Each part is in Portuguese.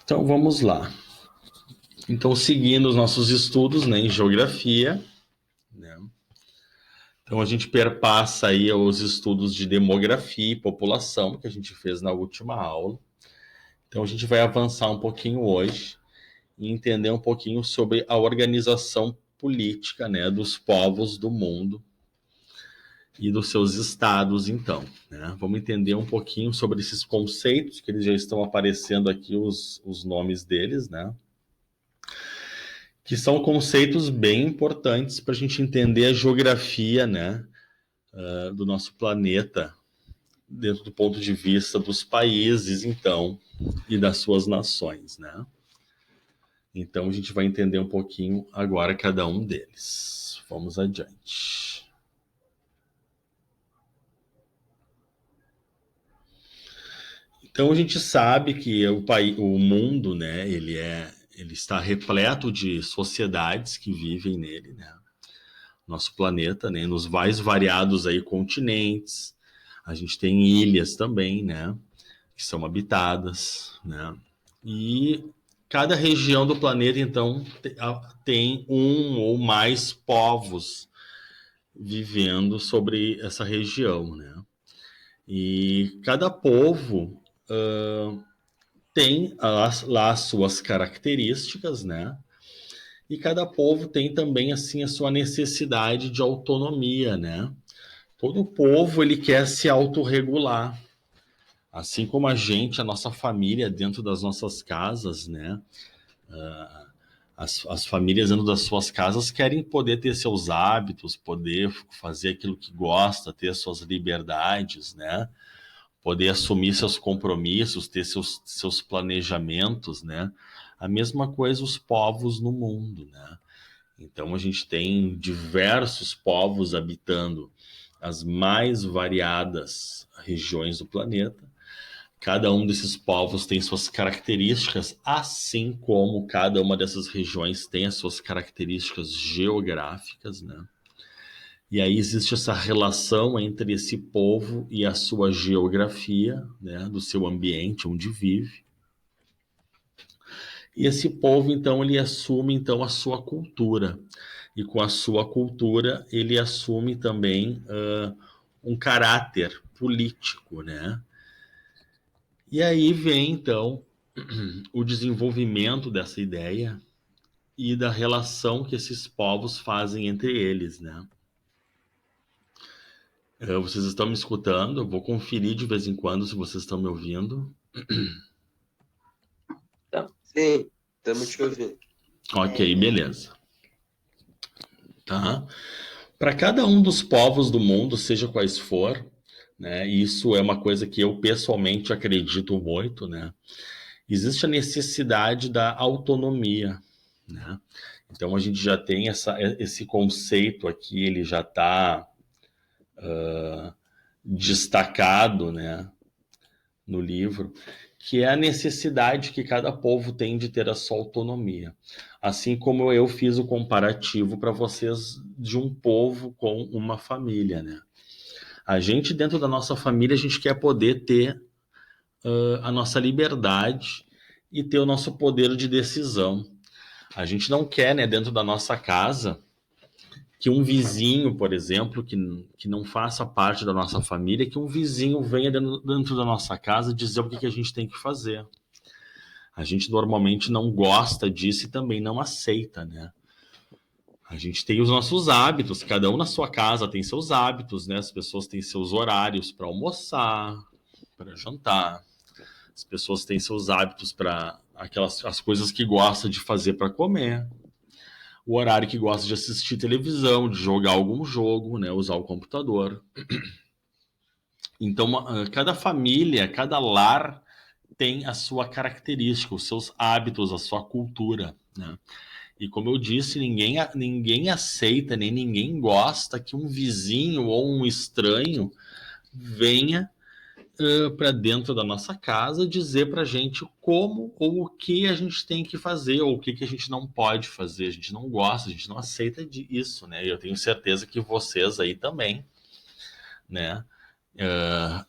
Então vamos lá. Então, seguindo os nossos estudos, né, em geografia, né? Então a gente perpassa aí os estudos de demografia e população que a gente fez na última aula. Então a gente vai avançar um pouquinho hoje e entender um pouquinho sobre a organização política, né, dos povos do mundo e dos seus estados, então, né? Vamos entender um pouquinho sobre esses conceitos que eles já estão aparecendo aqui, os nomes deles, né? Que são conceitos bem importantes para a gente entender a geografia, né, do nosso planeta, dentro do ponto de vista dos países, então, e das suas nações, né? Então a gente vai entender um pouquinho agora cada um deles. Vamos adiante. Então a gente sabe que o mundo, né, ele está repleto de sociedades que vivem nele, né? Nosso planeta, né, nos mais variados aí continentes. A gente tem ilhas também, né, que são habitadas, né? E cada região do planeta, então, tem um ou mais povos vivendo sobre essa região, né? E cada povo tem lá as suas características, né? E cada povo tem também assim a sua necessidade de autonomia, né? Todo povo ele quer se autorregular, assim como a nossa família dentro das nossas casas, né? As famílias dentro das suas casas querem poder ter seus hábitos, poder fazer aquilo que gosta, ter suas liberdades, né? Poder assumir seus compromissos, ter seus planejamentos, né? A mesma coisa os povos no mundo, né? Então a gente tem diversos povos habitando as mais variadas regiões do planeta. Cada um desses povos tem suas características, assim como cada uma dessas regiões tem as suas características geográficas, né? E aí existe essa relação entre esse povo e a sua geografia, né, do seu ambiente onde vive. E esse povo, então, ele assume então a sua cultura. E com a sua cultura, ele assume também um caráter político, né? E aí vem, então, o desenvolvimento dessa ideia e da relação que esses povos fazem entre eles, né? Vocês estão me escutando? Eu vou conferir de vez em quando se vocês estão me ouvindo. Tá. Sim, estamos te ouvindo. Ok, beleza. Tá? Para cada um dos povos do mundo, seja quais for, né? Isso é uma coisa que eu pessoalmente acredito muito, né? Existe a necessidade da autonomia, né? Então a gente já tem esse conceito aqui, ele já está destacado, né, no livro, que é a necessidade que cada povo tem de ter a sua autonomia. Assim como eu fiz o comparativo para vocês de um povo com uma família, né? A gente, dentro da nossa família, a gente quer poder ter a nossa liberdade e ter o nosso poder de decisão. A gente não quer, né, dentro da nossa casa, que um vizinho, por exemplo, que não faça parte da nossa família, que um vizinho venha dentro da nossa casa dizer o que a gente tem que fazer. A gente normalmente não gosta disso e também não aceita, né? A gente tem os nossos hábitos, cada um na sua casa tem seus hábitos, né? As pessoas têm seus horários para almoçar, para jantar. As pessoas têm seus hábitos para as coisas que gosta de fazer para comer. O horário que gosta de assistir televisão, de jogar algum jogo, né? Usar o computador. Então, cada família, cada lar tem a sua característica, os seus hábitos, a sua cultura, né? E como eu disse, ninguém aceita, nem ninguém gosta que um vizinho ou um estranho venha para dentro da nossa casa dizer para a gente como ou o que a gente tem que fazer ou o que a gente não pode fazer. A gente não gosta, a gente não aceita disso, né? E eu tenho certeza que vocês aí também, né,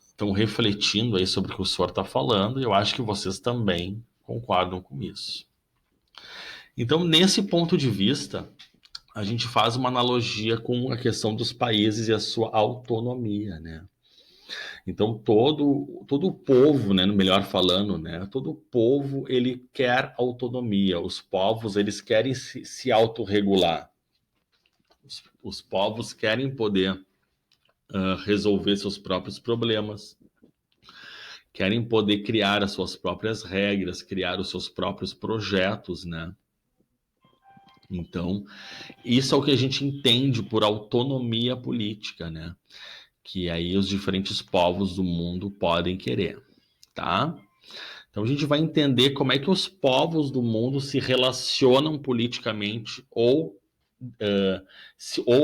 estão refletindo aí sobre o que o senhor está falando. E eu acho que vocês também concordam com isso. Então, nesse ponto de vista, a gente faz uma analogia com a questão dos países e a sua autonomia, né? Então, todo o povo, né, melhor falando, né, todo o povo, ele quer autonomia. Os povos, eles querem se autorregular. Os povos querem poder resolver seus próprios problemas, querem poder criar as suas próprias regras, criar os seus próprios projetos, né? Então, isso é o que a gente entende por autonomia política, né? Que aí os diferentes povos do mundo podem querer, tá? Então a gente vai entender como é que os povos do mundo se relacionam politicamente ou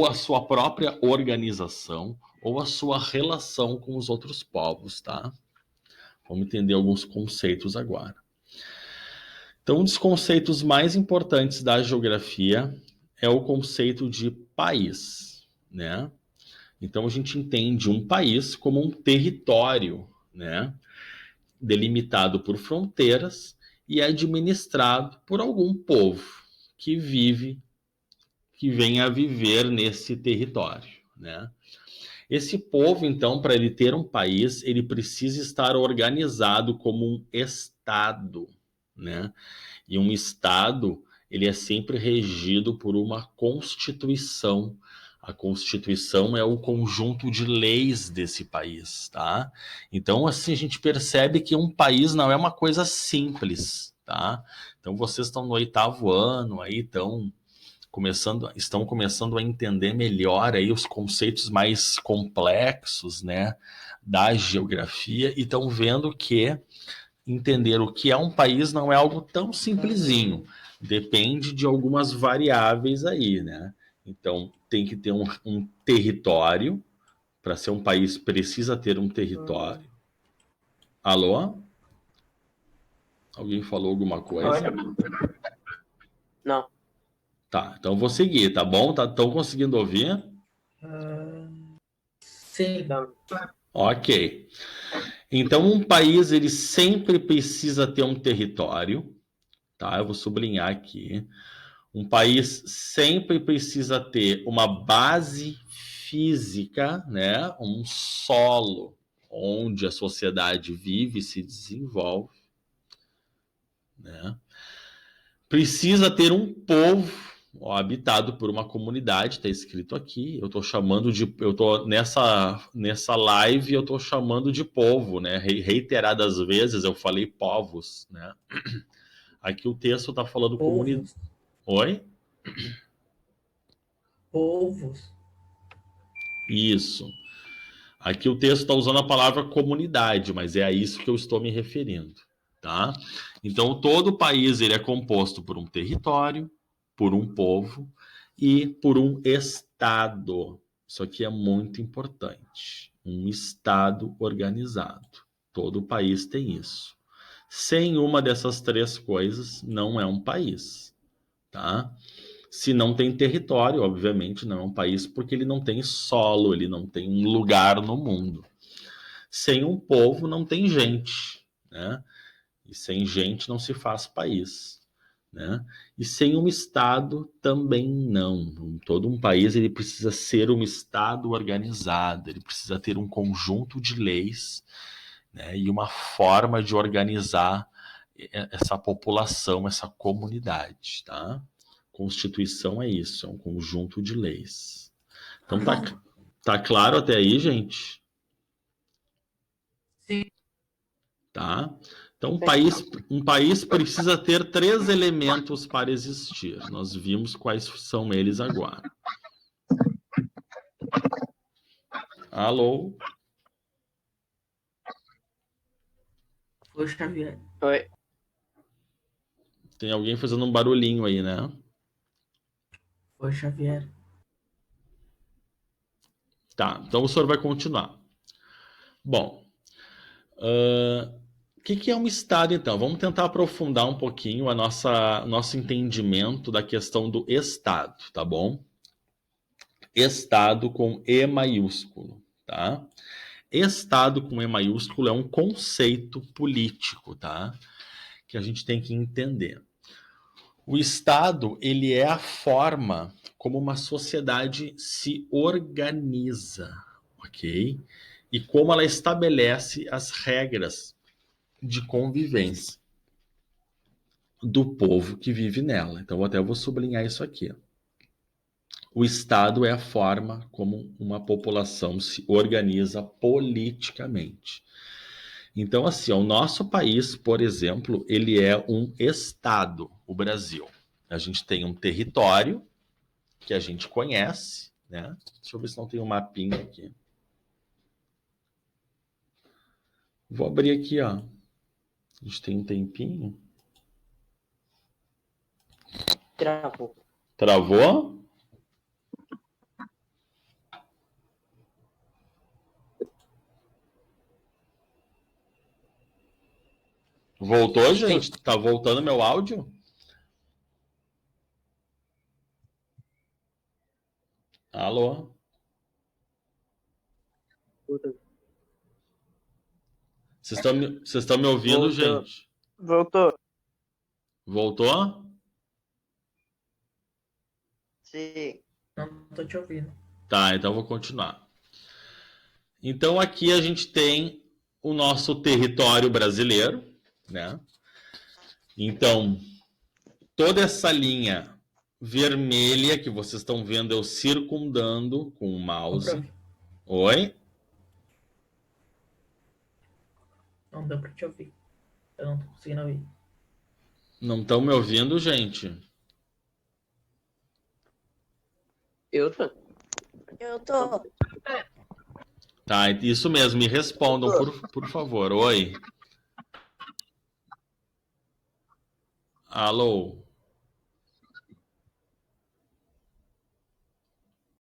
a sua própria organização ou a sua relação com os outros povos, tá? Vamos entender alguns conceitos agora. Então, um dos conceitos mais importantes da geografia é o conceito de país, né? Então, a gente entende um país como um território, né? Delimitado por fronteiras e administrado por algum povo que vem a viver nesse território, né? Esse povo, então, para ele ter um país, ele precisa estar organizado como um estado, né? E um estado, ele é sempre regido por uma constituição. A constituição é o conjunto de leis desse país, tá? Então, assim, a gente percebe que um país não é uma coisa simples, tá? Então, vocês estão no 8º ano aí, estão começando a entender melhor aí os conceitos mais complexos, né, da geografia e estão vendo que entender o que é um país não é algo tão simplesinho. Depende de algumas variáveis aí, né? Então, tem que ter um território. Para ser um país, precisa ter um território. Alô? Alguém falou alguma coisa? Não. Tá, então vou seguir, tá bom? Estão conseguindo ouvir? Sim. Ok. Então, um país, ele sempre precisa ter um território, tá? Eu vou sublinhar aqui. Um país sempre precisa ter uma base física, né? Um solo onde a sociedade vive e se desenvolve, né? Precisa ter um povo habitado por uma comunidade, está escrito aqui. Eu tô nessa live, eu tô chamando de povo, né? Reiteradas vezes eu falei povos, né? Aqui o texto está falando comunidade. Oi? Povos. Isso. Aqui o texto está usando a palavra comunidade, mas é a isso que eu estou me referindo, tá? Então, todo o país ele é composto por um território, por um povo e por um estado. Isso aqui é muito importante. Um estado organizado. Todo o país tem isso. Sem uma dessas três coisas, não é um país, tá? Se não tem território, obviamente não é um país, porque ele não tem solo, ele não tem um lugar no mundo. Sem um povo não tem gente, né? E sem gente não se faz país, né? E sem um estado também não. Todo um país ele precisa ser um estado organizado, ele precisa ter um conjunto de leis, né? E uma forma de organizar essa população, essa comunidade, tá? Constituição é isso, é um conjunto de leis. Então tá claro até aí, gente? Sim. Tá? Então um país precisa ter 3 elementos para existir. Nós vimos quais são eles agora. Alô? Foi Xavier. Oi. Tem alguém fazendo um barulhinho aí, né? Foi Xavier. Tá, então o senhor vai continuar. Bom, o que é um Estado, então? Vamos tentar aprofundar um pouquinho nosso entendimento da questão do Estado, tá bom? Estado com E maiúsculo, tá? Estado com E maiúsculo é um conceito político, tá? que a gente tem que entender. O Estado, ele é a forma como uma sociedade se organiza, ok? E como ela estabelece as regras de convivência do povo que vive nela. Então, até eu vou sublinhar isso aqui. O Estado é a forma como uma população se organiza politicamente. Então, assim, o nosso país, por exemplo, ele é um estado, o Brasil. A gente tem um território que a gente conhece, né? Deixa eu ver se não tem um mapinha aqui. Vou abrir aqui, ó. A gente tem um tempinho. Travou. Travou? Voltou, gente? Tá voltando meu áudio? Alô? Vocês estão me ouvindo, Voltou. gente? Voltou. Voltou? Sim. Não tô te ouvindo. Tá, então eu vou continuar. Então aqui a gente tem o nosso território brasileiro, né? Então, toda essa linha vermelha que vocês estão vendo eu circundando com o mouse. Oi? Não deu pra te ouvir. Eu não tô conseguindo ouvir. Não estão me ouvindo, gente? Eu tô. Eu tô. Tá, isso mesmo, me respondam, por favor. Oi? Alô?